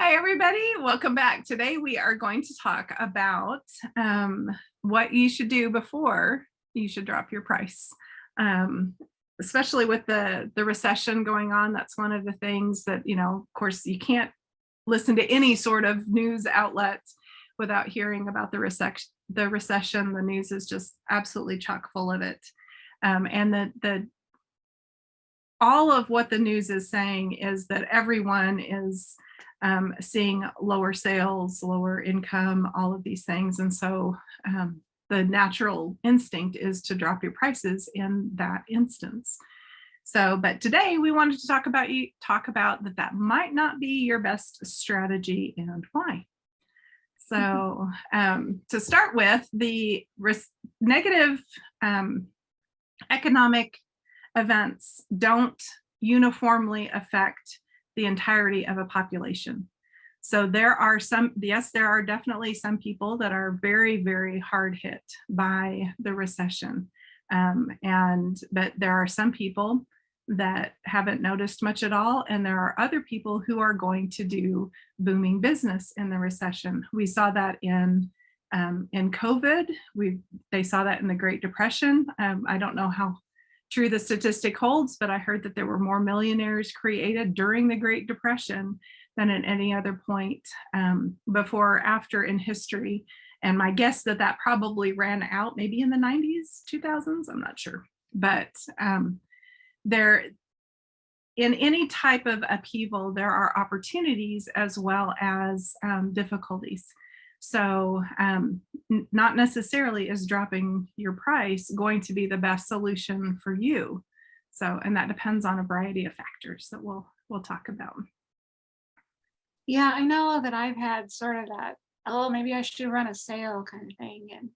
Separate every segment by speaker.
Speaker 1: Hi, everybody. Welcome back. Today, we are going to talk about what you should do before you should drop your price. Especially with the recession going on. That's one of the things that, of course, you can't listen to any sort of news outlet without hearing about the recession. The news is just absolutely chock full of it. And the all of what the news is saying is that everyone is seeing lower sales, lower income, all of these things. And so the natural instinct is to drop your prices in that instance. So, but today we wanted to talk about that might not be your best strategy and why. So to start with, the negative economic events don't uniformly affect the entirety of a population. So there are definitely some people that are very, very hard hit by the recession. But there are some people that haven't noticed much at all. And there are other people who are going to do booming business in the recession. We saw that in COVID. They saw that in the Great Depression. I don't know how true the statistic holds, but I heard that there were more millionaires created during the Great Depression than at any other point before or after in history. And my guess that probably ran out maybe in the 90s, 2000s, I'm not sure. But there, in any type of upheaval, there are opportunities as well as difficulties. So not necessarily is dropping your price going to be the best solution for you. So, and that depends on a variety of factors that we'll talk about.
Speaker 2: Yeah, I know that I've had sort of that, oh, maybe I should run a sale kind of thing, and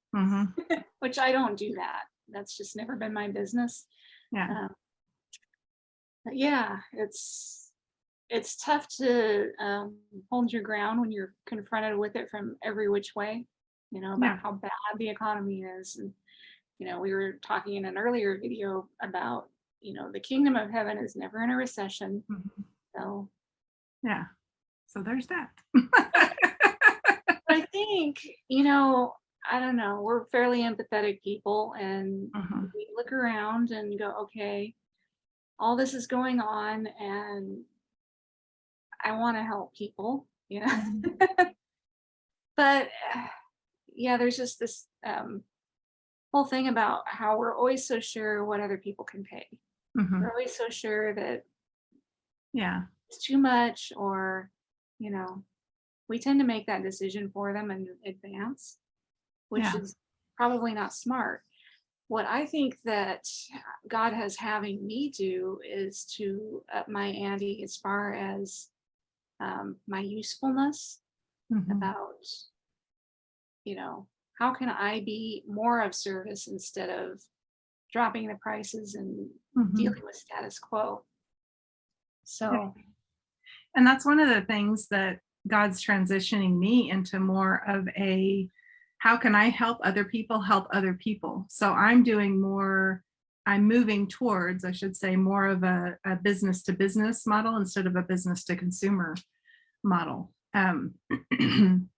Speaker 2: which I don't do that. That's just never been my business.
Speaker 1: Yeah.
Speaker 2: But yeah, it's tough to hold your ground when you're confronted with it from every which way, about how bad the economy is. And, we were talking in an earlier video about, the kingdom of heaven is never in a recession. So,
Speaker 1: yeah. So there's that.
Speaker 2: I think, I don't know, we're fairly empathetic people, and we look around and go, okay, all this is going on and I want to help people, but yeah, there's just this whole thing about how we're always so sure what other people can pay. We're always so sure that it's too much, or we tend to make that decision for them in advance, which is probably not smart. What I think that God has having me do is to up my ante as far as my usefulness, about, how can I be more of service instead of dropping the prices and dealing with status quo. So,
Speaker 1: and that's one of the things that God's transitioning me into, more of a, how can I help other people help other people? So I'm moving towards, I should say, more of a business to business model instead of a business to consumer model. And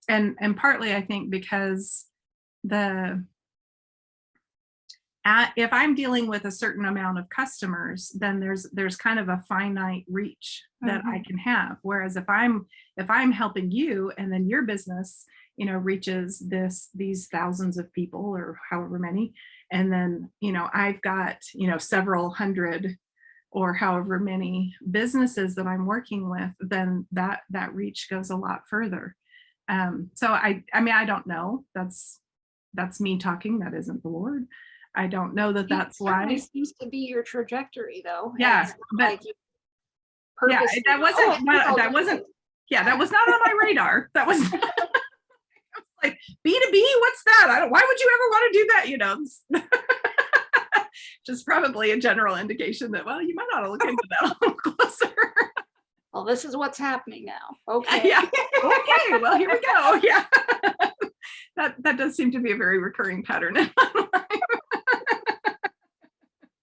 Speaker 1: partly I think because if I'm dealing with a certain amount of customers, then there's kind of a finite reach that I can have. Whereas if I'm helping you, and then your business, reaches these thousands of people or however many, and then, I've got, several hundred or however many businesses that I'm working with, then that reach goes a lot further. So I mean, I don't know. That's me talking. That isn't the Lord. I don't know that that's why.
Speaker 2: It seems to be your trajectory, though.
Speaker 1: Yeah, but that was not on my radar. That was like B2B. What's that? Why would you ever want to do that? Just probably a general indication that, well, you might want to look into that a little closer.
Speaker 2: Well, this is what's happening now. Okay.
Speaker 1: Yeah. Okay. Well, here we go. Yeah. That does seem to be a very recurring pattern in my life.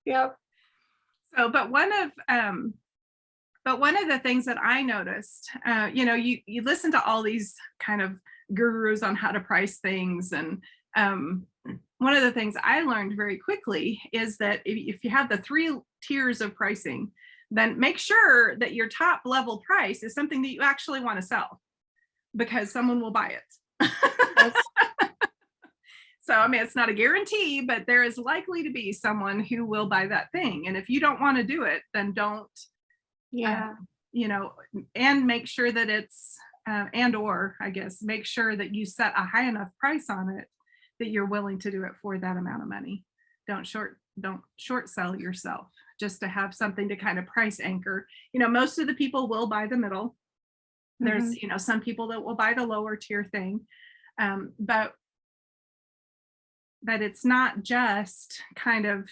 Speaker 2: Yep.
Speaker 1: So, but one of But one of the things that I noticed, you listen to all these kind of gurus on how to price things. And one of the things I learned very quickly is that if you have the 3 tiers of pricing, then make sure that your top level price is something that you actually want to sell, because someone will buy it.
Speaker 2: Yes.
Speaker 1: So, I mean, it's not a guarantee, but there is likely to be someone who will buy that thing. And if you don't want to do it, then don't,
Speaker 2: Yeah.
Speaker 1: And make sure that it's, or I guess, make sure that you set a high enough price on it that you're willing to do it for that amount of money. Don't short sell yourself just to have something to kind of price anchor. Most of the people will buy the middle. There's, some people that will buy the lower tier thing. But it's not just kind of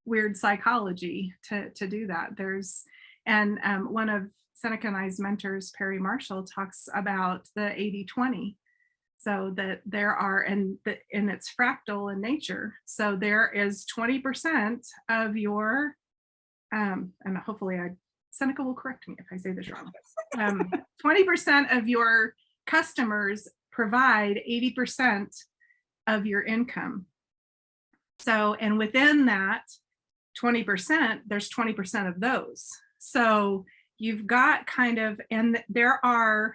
Speaker 1: weird psychology to do that. And one of Seneca and I's mentors, Perry Marshall, talks about the 80-20. So that there are, and it's fractal in nature. So there is 20% of your, and hopefully Seneca will correct me if I say this wrong. 20% of your customers provide 80% of your income. So, and within that 20%, there's 20% of those. So you've got kind of, and there are,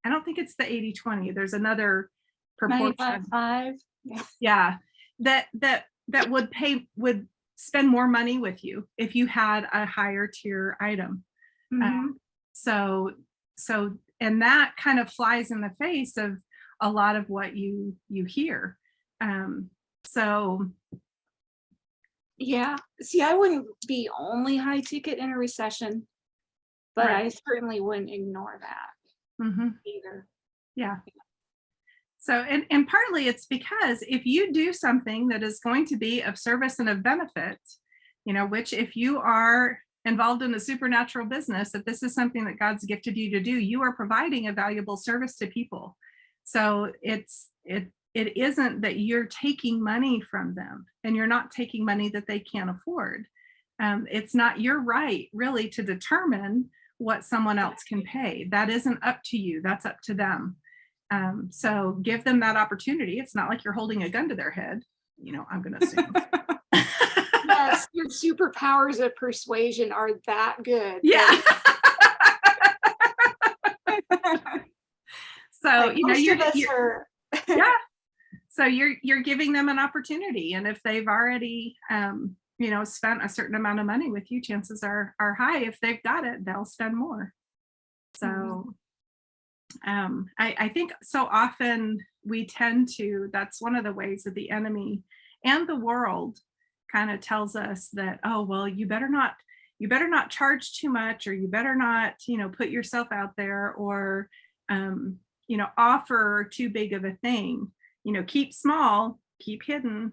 Speaker 1: I don't think it's the 80-20. There's another proportion.
Speaker 2: 95.
Speaker 1: Yeah. That would spend more money with you if you had a higher tier item. So, and that kind of flies in the face of a lot of what you hear.
Speaker 2: Yeah. See, I wouldn't be only high ticket in a recession, but right. I certainly wouldn't ignore that either.
Speaker 1: Yeah. So, and partly it's because if you do something that is going to be of service and of benefit, which if you are involved in a supernatural business, if this is something that God's gifted you to do, you are providing a valuable service to people. So it isn't that you're taking money from them, and you're not taking money that they can't afford. It's not your right really to determine what someone else can pay. That isn't up to you. That's up to them. So give them that opportunity. It's not like you're holding a gun to their head, I'm going to assume.
Speaker 2: Yes, your superpowers of persuasion are that good.
Speaker 1: Yeah. So, yeah. So you're giving them an opportunity. And if they've already, spent a certain amount of money with you, chances are high. If they've got it, they'll spend more. So I think so often we tend to, that's one of the ways that the enemy and the world kind of tells us that, oh, well, you better not charge too much, or you better not, put yourself out there, or, offer too big of a thing, keep small, keep hidden.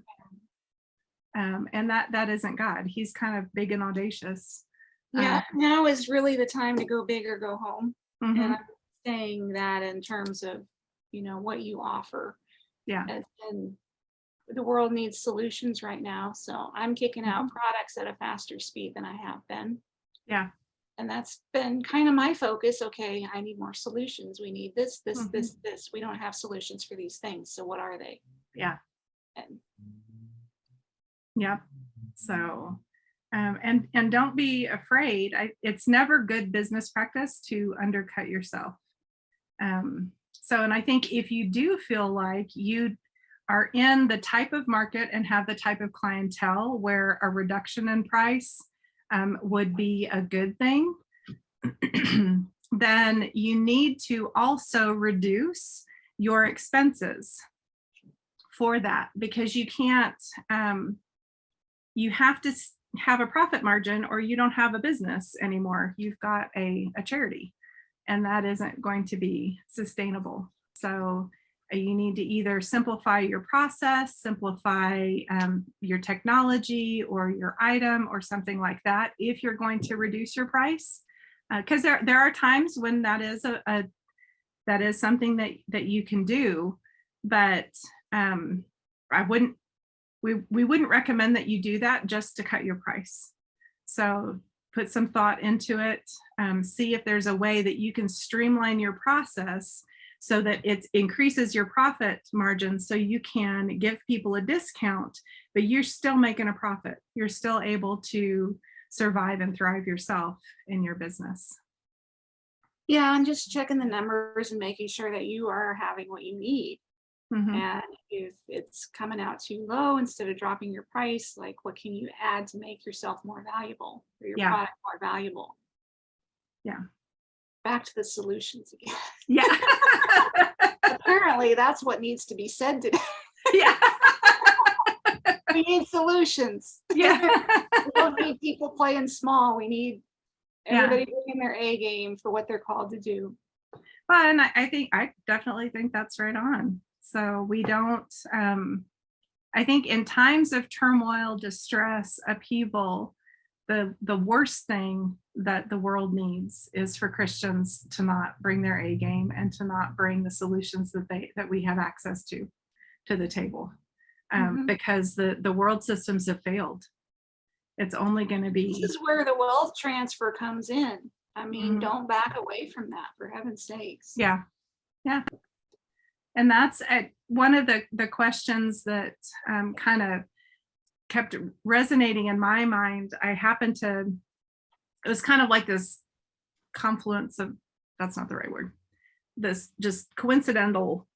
Speaker 1: And that isn't God. He's kind of big and audacious.
Speaker 2: Yeah, now is really the time to go big or go home. And I'm saying that in terms of, what you offer.
Speaker 1: Yeah.
Speaker 2: And the world needs solutions right now. So I'm kicking out products at a faster speed than I have been.
Speaker 1: Yeah.
Speaker 2: And that's been kind of my focus. Okay, I need more solutions. We need this. We don't have solutions for these things. So what are they?
Speaker 1: Yeah.
Speaker 2: And
Speaker 1: yeah. So, and don't be afraid. It's never good business practice to undercut yourself. And I think if you do feel like you are in the type of market and have the type of clientele where a reduction in price would be a good thing, then you need to also reduce your expenses for that, because you can't, you have to have a profit margin or you don't have a business anymore. You've got a charity, and that isn't going to be sustainable. So you need to either simplify your process, simplify your technology or your item or something like that if you're going to reduce your price. Because there are times when that is that is something that you can do, but we wouldn't recommend that you do that just to cut your price. So put some thought into it, see if there's a way that you can streamline your process so that it increases your profit margin so you can give people a discount, but you're still making a profit. You're still able to survive and thrive yourself in your business.
Speaker 2: Yeah, I'm just checking the numbers and making sure that you are having what you need.
Speaker 1: Mm-hmm.
Speaker 2: And if it's coming out too low, instead of dropping your price, like what can you add to make yourself more valuable or your product more valuable?
Speaker 1: Yeah.
Speaker 2: Back to the solutions again.
Speaker 1: Yeah.
Speaker 2: Apparently that's what needs to be said today.
Speaker 1: Yeah.
Speaker 2: We need solutions.
Speaker 1: Yeah.
Speaker 2: We don't need people playing small. We need everybody bringing their A game for what they're called to do.
Speaker 1: Well, and I definitely think that's right on. So we don't, I think in times of turmoil, distress, upheaval, the worst thing that the world needs is for Christians to not bring their A game and to not bring the solutions that we have access to the table, because the world systems have failed. It's only going to be.
Speaker 2: This is where the wealth transfer comes in. I mean, don't back away from that, for heaven's sakes.
Speaker 1: Yeah. Yeah. And that's one of the questions that kind of kept resonating in my mind. It was kind of like this confluence of, that's not the right word, this just coincidental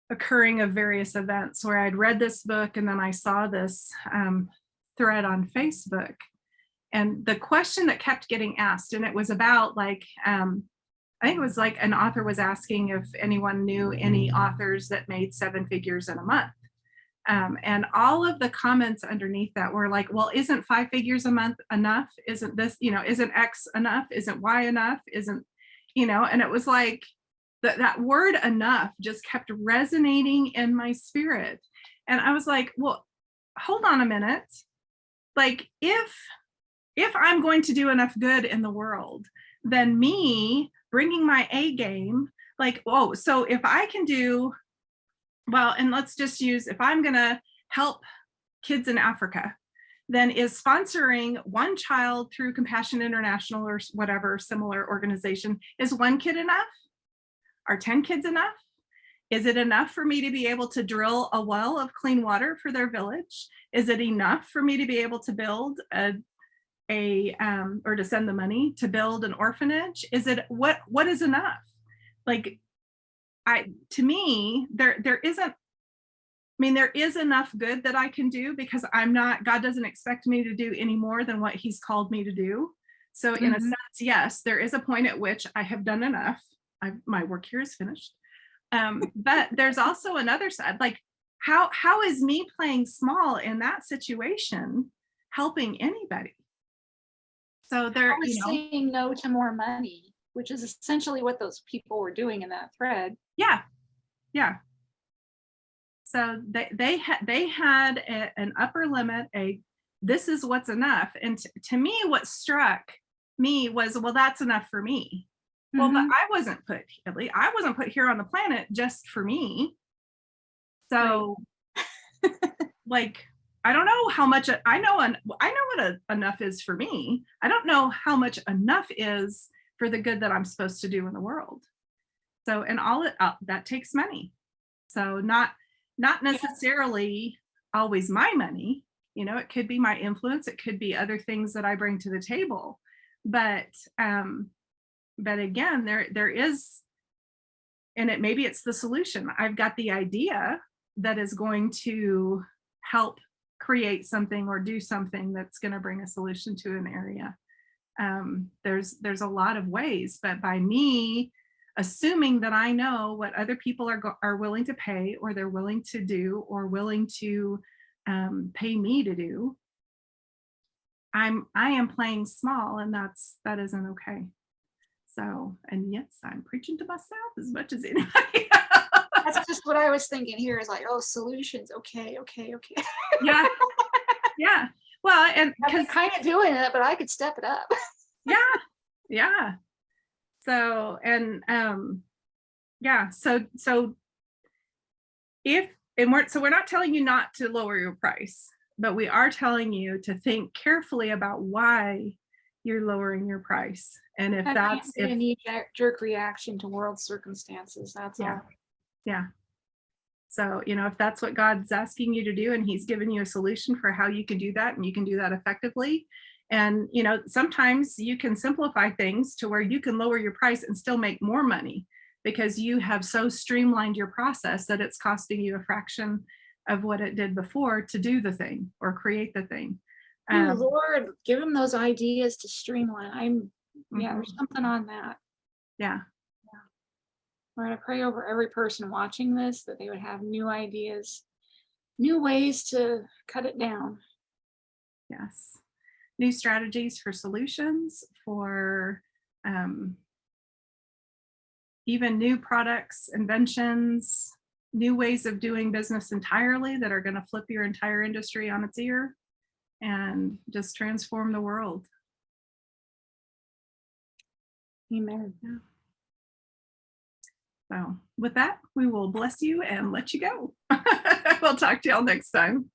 Speaker 1: occurring of various events where I'd read this book and then I saw this thread on Facebook. And the question that kept getting asked, and it was about like, I think it was like an author was asking if anyone knew any authors that made 7 figures in a month. And all of the comments underneath that were like, well, isn't 5 figures a month enough? Isn't this, isn't X enough? Isn't Y enough? Isn't, and it was like that word enough just kept resonating in my spirit. And I was like, well, hold on a minute. Like if I'm going to do enough good in the world, then me bringing my A game, like, oh, so if I can do, well, and let's just use, if I'm going to help kids in Africa, then is sponsoring one child through Compassion International or whatever similar organization, is 1 kid enough? Are 10 kids enough? Is it enough for me to be able to drill a well of clean water for their village? Is it enough for me to be able to build or to send the money to build an orphanage? Is it what is enough? Like, to me, there isn't, there is enough good that I can do because God doesn't expect me to do any more than what he's called me to do. So in a sense, yes, there is a point at which I have done enough. My work here is finished. But there's also another side, like how is me playing small in that situation helping anybody? So they're
Speaker 2: saying no to more money, which is essentially what those people were doing in that thread.
Speaker 1: Yeah. So they had an upper limit, this is what's enough. And to me, what struck me was, well, that's enough for me. Well, but I wasn't put here on the planet just for me. So like, I don't know how much I know what enough is for me. I don't know how much enough is for the good that I'm supposed to do in the world. So, and that takes money. So not necessarily always my money, it could be my influence. It could be other things that I bring to the table. But again, there is, and maybe it's the solution. I've got the idea that is going to help create something or do something that's going to bring a solution to an area. There's a lot of ways, but by me assuming that I know what other people are willing to pay, or they're willing to do, or willing to pay me to do, I am playing small, and that isn't okay. So, and yes, I'm preaching to myself as much as anybody else.
Speaker 2: That's just what I was thinking here, is like, oh, solutions. Okay.
Speaker 1: Yeah. Well, and
Speaker 2: I'm kind of doing it, but I could step it up.
Speaker 1: Yeah. So, and so we're not telling you not to lower your price, but we are telling you to think carefully about why you're lowering your price. And if
Speaker 2: I can't
Speaker 1: that's,
Speaker 2: be a
Speaker 1: if,
Speaker 2: knee-jerk reaction to world circumstances. That's
Speaker 1: yeah,
Speaker 2: all.
Speaker 1: yeah. So, if that's what God's asking you to do and he's given you a solution for how you can do that and you can do that effectively. And, sometimes you can simplify things to where you can lower your price and still make more money because you have so streamlined your process that it's costing you a fraction of what it did before to do the thing or create the thing.
Speaker 2: Oh Lord, give them those ideas to streamline. Yeah, there's
Speaker 1: Mhm.
Speaker 2: something on that.
Speaker 1: Yeah.
Speaker 2: We're going to pray over every person watching this that they would have new ideas, new ways to cut it down.
Speaker 1: Yes. New strategies for solutions, for even new products, inventions, new ways of doing business entirely that are going to flip your entire industry on its ear and just transform the world.
Speaker 2: Amen.
Speaker 1: Yeah. So with that, we will bless you and let you go. We'll talk to y'all next time.